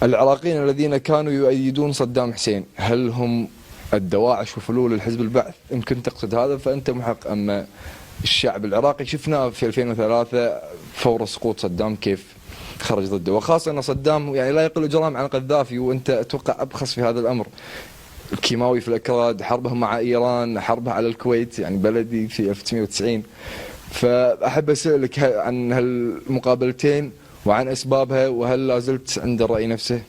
العراقيين الذين كانوا يؤيدون صدام حسين هل هم الدواعش وفلول الحزب البعث؟ يمكن تقصد هذا، فأنت محق. أما الشعب العراقي شفناه في 2003 فور سقوط صدام كيف خرج ضده، وخاصة أن صدام يعني لا يقل جرائم عن القذافي، وأنت أتوقع أبخص في هذا الأمر. الكيماوي في الأكراد، حربه مع إيران، حربه على الكويت يعني بلدي في 1990. فأحب أسألك عن هالمقابلتين وعن أسبابها، وهل لا زلت عند الرأي نفسه؟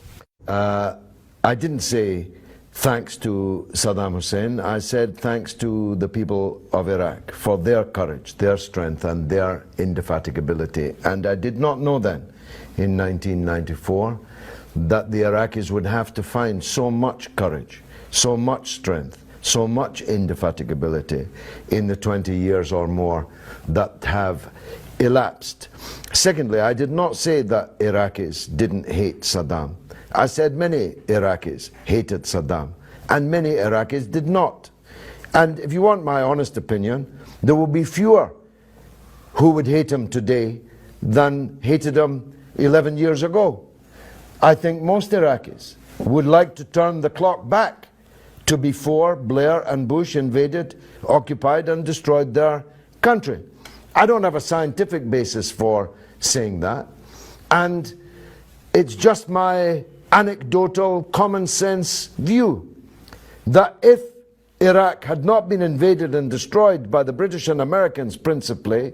I didn't say thanks to Saddam Hussein. I said thanks to the people of Iraq for their courage, their strength and their indefatigability. And I did not know then, in 1994, that the Iraqis would have to find so much courage, so much strength, so much indefatigability in the 20 years or more that have elapsed. Secondly, I did not say that Iraqis didn't hate Saddam. I said many Iraqis hated Saddam, and many Iraqis did not. And if you want my honest opinion, there will be fewer who would hate him today than hated him 11 years ago. I think most Iraqis would like to turn the clock back to before Blair and Bush invaded, occupied and destroyed their country. I don't have a scientific basis for saying that, and it's just my anecdotal common sense view that if Iraq had not been invaded and destroyed by the British and Americans principally,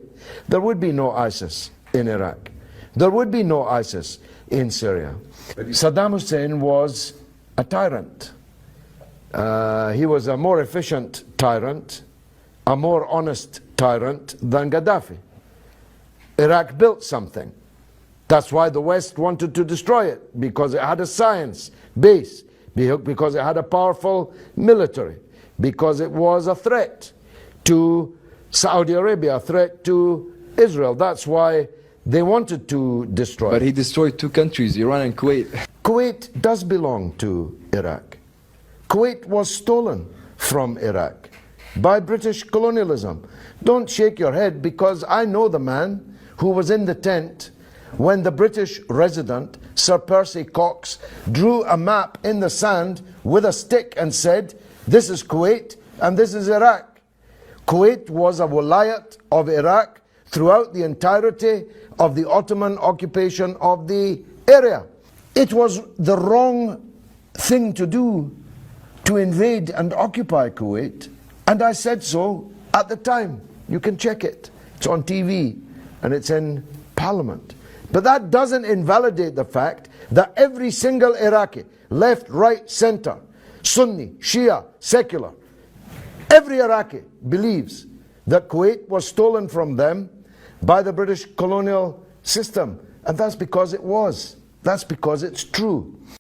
there would be no ISIS in Iraq. There would be no ISIS in Syria. Saddam Hussein was a tyrant. He was a more efficient tyrant, a more honest tyrant than Gaddafi. Iraq built something. That's why the West wanted to destroy it, because it had a science base, because it had a powerful military, because it was a threat to Saudi Arabia, a threat to Israel. That's why they wanted to destroy it. But he destroyed two countries, Iran and Kuwait. Kuwait does belong to Iraq. Kuwait was stolen from Iraq by British colonialism. Don't shake your head, because I know the man who was in the tent when the British resident, Sir Percy Cox, drew a map in the sand with a stick and said, this is Kuwait and this is Iraq. Kuwait was a wilayat of Iraq throughout the entirety of the Ottoman occupation of the area. It was the wrong thing to do to invade and occupy Kuwait, and I said so at the time. You can check it. It's on TV and it's in Parliament. But that doesn't invalidate the fact that every single Iraqi, left, right, center, Sunni, Shia, secular, every Iraqi believes that Kuwait was stolen from them by the British colonial system. And that's because it was. That's because it's true.